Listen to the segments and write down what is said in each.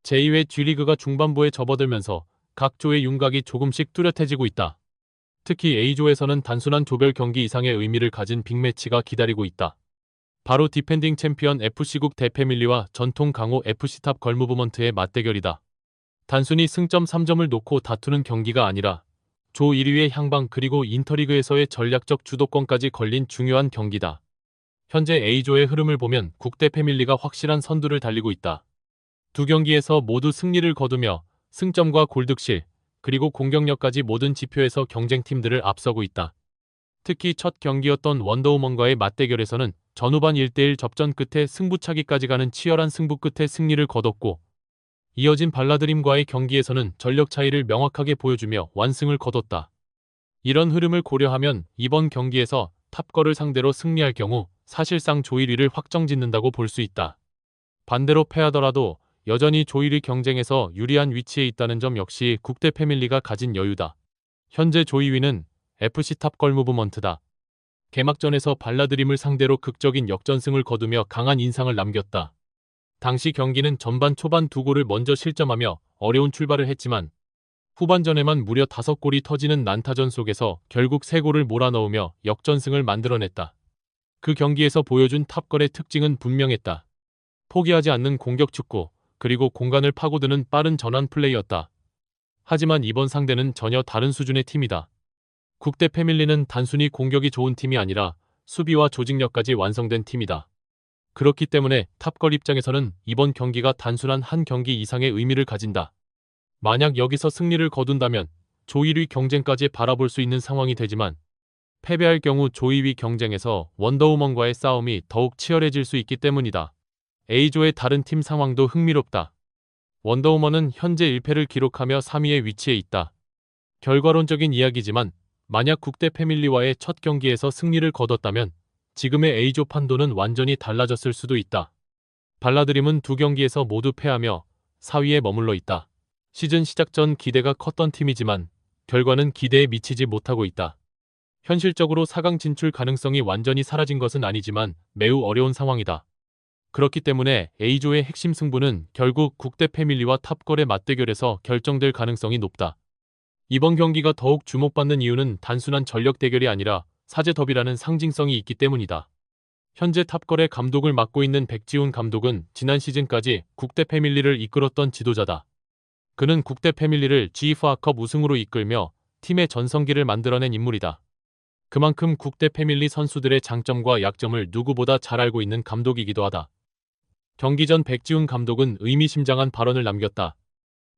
제2회 G리그가 중반부에 접어들면서 각 조의 윤곽이 조금씩 뚜렷해지고 있다. 특히 A조에서는 단순한 조별 경기 이상의 의미를 가진 빅매치가 기다리고 있다. 바로 디펜딩 챔피언 FC국 대패밀리와 전통 강호 FC탑 걸무브먼트의 맞대결이다. 단순히 승점 3점을 놓고 다투는 경기가 아니라 조 1위의 향방 그리고 인터리그에서의 전략적 주도권까지 걸린 중요한 경기다. 현재 A조의 흐름을 보면 국대패밀리가 확실한 선두를 달리고 있다. 두 경기에서 모두 승리를 거두며 승점과 골득실, 그리고 공격력까지 모든 지표에서 경쟁팀들을 앞서고 있다. 특히 첫 경기였던 원더우먼과의 맞대결에서는 전후반 1대1 접전 끝에 승부차기까지 가는 치열한 승부 끝에 승리를 거뒀고, 이어진 발라드림과의 경기에서는 전력 차이를 명확하게 보여주며 완승을 거뒀다. 이런 흐름을 고려하면 이번 경기에서 탑걸을 상대로 승리할 경우 사실상 조 1위를 확정짓는다고 볼 수 있다. 반대로 패하더라도 여전히 조 1위 경쟁에서 유리한 위치에 있다는 점 역시 국대 패밀리가 가진 여유다. 현재 조 2위는 FC탑 걸무브먼트다. 개막전에서 발라드림을 상대로 극적인 역전승을 거두며 강한 인상을 남겼다. 당시 경기는 전반 초반 2골을 먼저 실점하며 어려운 출발을 했지만 후반전에만 무려 5골이 터지는 난타전 속에서 결국 3골을 몰아넣으며 역전승을 만들어냈다. 그 경기에서 보여준 탑걸의 특징은 분명했다. 포기하지 않는 공격 축구, 그리고 공간을 파고드는 빠른 전환 플레이였다. 하지만 이번 상대는 전혀 다른 수준의 팀이다. 국대 패밀리는 단순히 공격이 좋은 팀이 아니라 수비와 조직력까지 완성된 팀이다. 그렇기 때문에 탑걸 입장에서는 이번 경기가 단순한 한 경기 이상의 의미를 가진다. 만약 여기서 승리를 거둔다면 조 1위 경쟁까지 바라볼 수 있는 상황이 되지만, 패배할 경우 조 2위 경쟁에서 원더우먼과의 싸움이 더욱 치열해질 수 있기 때문이다. A조의 다른 팀 상황도 흥미롭다. 원더우먼은 현재 1패를 기록하며 3위에 위치해 있다. 결과론적인 이야기지만 만약 국대 패밀리와의 첫 경기에서 승리를 거뒀다면 지금의 A조 판도는 완전히 달라졌을 수도 있다. 발라드림은 두 경기에서 모두 패하며 4위에 머물러 있다. 시즌 시작 전 기대가 컸던 팀이지만 결과는 기대에 미치지 못하고 있다. 현실적으로 4강 진출 가능성이 완전히 사라진 것은 아니지만 매우 어려운 상황이다. 그렇기 때문에 A조의 핵심 승부는 결국 국대 패밀리와 탑걸의 맞대결에서 결정될 가능성이 높다. 이번 경기가 더욱 주목받는 이유는 단순한 전력 대결이 아니라 사제 더비라는 상징성이 있기 때문이다. 현재 탑걸의 감독을 맡고 있는 백지훈 감독은 지난 시즌까지 국대 패밀리를 이끌었던 지도자다. 그는 국대 패밀리를 G4컵 우승으로 이끌며 팀의 전성기를 만들어낸 인물이다. 그만큼 국대 패밀리 선수들의 장점과 약점을 누구보다 잘 알고 있는 감독이기도 하다. 경기 전 백지훈 감독은 의미심장한 발언을 남겼다.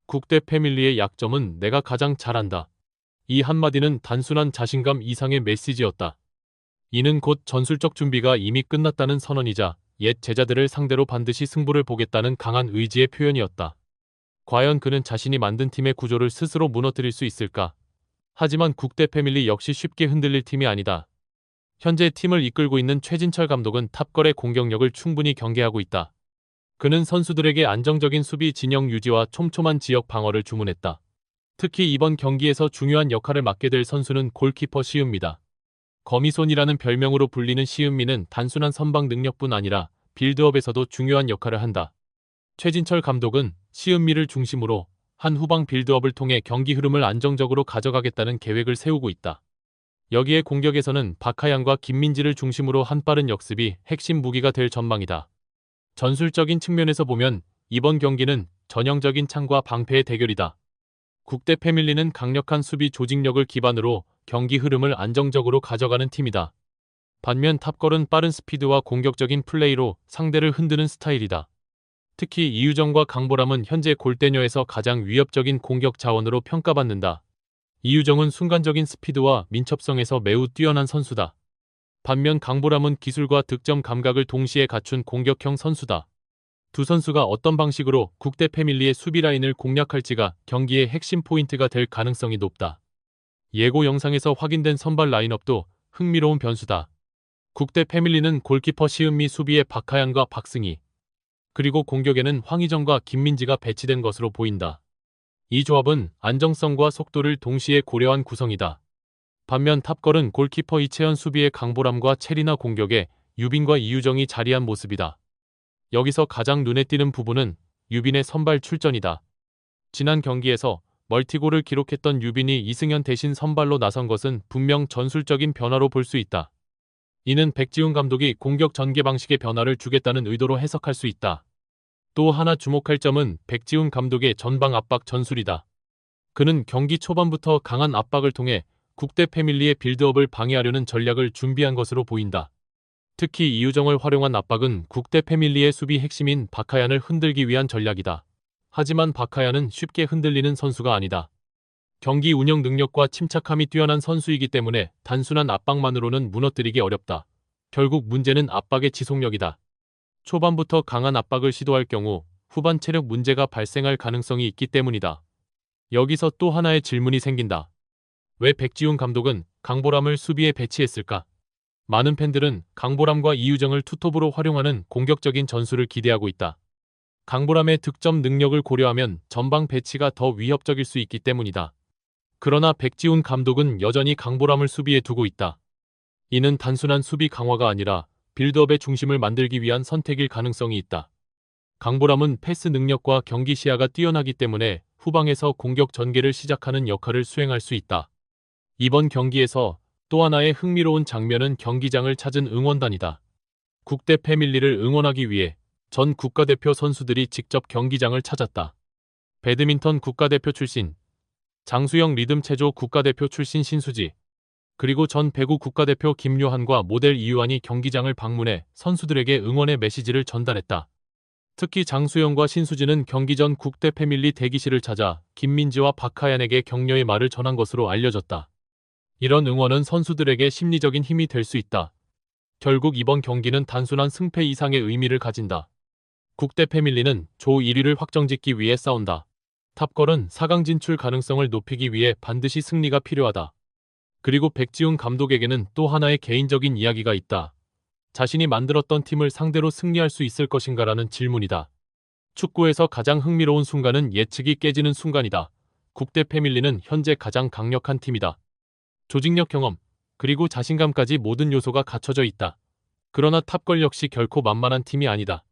국대 패밀리의 약점은 내가 가장 잘한다. 이 한마디는 단순한 자신감 이상의 메시지였다. 이는 곧 전술적 준비가 이미 끝났다는 선언이자 옛 제자들을 상대로 반드시 승부를 보겠다는 강한 의지의 표현이었다. 과연 그는 자신이 만든 팀의 구조를 스스로 무너뜨릴 수 있을까? 하지만 국대 패밀리 역시 쉽게 흔들릴 팀이 아니다. 현재 팀을 이끌고 있는 최진철 감독은 탑걸의 공격력을 충분히 경계하고 있다. 그는 선수들에게 안정적인 수비 진영 유지와 촘촘한 지역 방어를 주문했다. 특히 이번 경기에서 중요한 역할을 맡게 될 선수는 골키퍼 시은미다. 거미손이라는 별명으로 불리는 시은미는 단순한 선방 능력뿐 아니라 빌드업에서도 중요한 역할을 한다. 최진철 감독은 시은미를 중심으로 한 후방 빌드업을 통해 경기 흐름을 안정적으로 가져가겠다는 계획을 세우고 있다. 여기에 공격에서는 박하양과 김민지를 중심으로 한 빠른 역습이 핵심 무기가 될 전망이다. 전술적인 측면에서 보면 이번 경기는 전형적인 창과 방패의 대결이다. 국대 패밀리는 강력한 수비 조직력을 기반으로 경기 흐름을 안정적으로 가져가는 팀이다. 반면 탑걸은 빠른 스피드와 공격적인 플레이로 상대를 흔드는 스타일이다. 특히 이유정과 강보람은 현재 골대녀에서 가장 위협적인 공격 자원으로 평가받는다. 이유정은 순간적인 스피드와 민첩성에서 매우 뛰어난 선수다. 반면 강보람은 기술과 득점 감각을 동시에 갖춘 공격형 선수다. 두 선수가 어떤 방식으로 국대 패밀리의 수비 라인을 공략할지가 경기의 핵심 포인트가 될 가능성이 높다. 예고 영상에서 확인된 선발 라인업도 흥미로운 변수다. 국대 패밀리는 골키퍼 시은미, 수비에 박하양과 박승희, 그리고 공격에는 황희정과 김민지가 배치된 것으로 보인다. 이 조합은 안정성과 속도를 동시에 고려한 구성이다. 반면 탑걸은 골키퍼 이채연, 수비에 강보람과 체리나, 공격에 유빈과 이유정이 자리한 모습이다. 여기서 가장 눈에 띄는 부분은 유빈의 선발 출전이다. 지난 경기에서 멀티골을 기록했던 유빈이 이승현 대신 선발로 나선 것은 분명 전술적인 변화로 볼 수 있다. 이는 백지훈 감독이 공격 전개 방식의 변화를 주겠다는 의도로 해석할 수 있다. 또 하나 주목할 점은 백지훈 감독의 전방 압박 전술이다. 그는 경기 초반부터 강한 압박을 통해 국대 패밀리의 빌드업을 방해하려는 전략을 준비한 것으로 보인다. 특히 이유정을 활용한 압박은 국대 패밀리의 수비 핵심인 박하얀을 흔들기 위한 전략이다. 하지만 박하얀은 쉽게 흔들리는 선수가 아니다. 경기 운영 능력과 침착함이 뛰어난 선수이기 때문에 단순한 압박만으로는 무너뜨리기 어렵다. 결국 문제는 압박의 지속력이다. 초반부터 강한 압박을 시도할 경우 후반 체력 문제가 발생할 가능성이 있기 때문이다. 여기서 또 하나의 질문이 생긴다. 왜 백지훈 감독은 강보람을 수비에 배치했을까? 많은 팬들은 강보람과 이유정을 투톱으로 활용하는 공격적인 전술을 기대하고 있다. 강보람의 득점 능력을 고려하면 전방 배치가 더 위협적일 수 있기 때문이다. 그러나 백지훈 감독은 여전히 강보람을 수비에 두고 있다. 이는 단순한 수비 강화가 아니라 빌드업의 중심을 만들기 위한 선택일 가능성이 있다. 강보람은 패스 능력과 경기 시야가 뛰어나기 때문에 후방에서 공격 전개를 시작하는 역할을 수행할 수 있다. 이번 경기에서 또 하나의 흥미로운 장면은 경기장을 찾은 응원단이다. 국대 패밀리를 응원하기 위해 전 국가대표 선수들이 직접 경기장을 찾았다. 배드민턴 국가대표 출신 장수영 리듬 체조 국가대표 출신 신수지, 그리고 전 배구 국가대표 김요한과 모델 이유한이 경기장을 방문해 선수들에게 응원의 메시지를 전달했다. 특히 장수영과 신수지는 경기 전 국대 패밀리 대기실을 찾아 김민지와 박하얀에게 격려의 말을 전한 것으로 알려졌다. 이런 응원은 선수들에게 심리적인 힘이 될 수 있다. 결국 이번 경기는 단순한 승패 이상의 의미를 가진다. 국대 패밀리는 조 1위를 확정짓기 위해 싸운다. 탑걸은 4강 진출 가능성을 높이기 위해 반드시 승리가 필요하다. 그리고 백지훈 감독에게는 또 하나의 개인적인 이야기가 있다. 자신이 만들었던 팀을 상대로 승리할 수 있을 것인가라는 질문이다. 축구에서 가장 흥미로운 순간은 예측이 깨지는 순간이다. 국대 패밀리는 현재 가장 강력한 팀이다. 조직력, 경험, 그리고 자신감까지 모든 요소가 갖춰져 있다. 그러나 탑걸 역시 결코 만만한 팀이 아니다.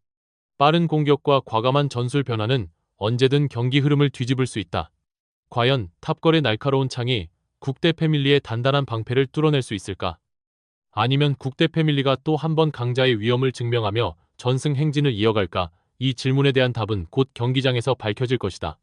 빠른 공격과 과감한 전술 변화는 언제든 경기 흐름을 뒤집을 수 있다. 과연 탑걸의 날카로운 창이 국대 패밀리의 단단한 방패를 뚫어낼 수 있을까? 아니면 국대 패밀리가 또 한 번 강자의 위엄을 증명하며 전승 행진을 이어갈까? 이 질문에 대한 답은 곧 경기장에서 밝혀질 것이다.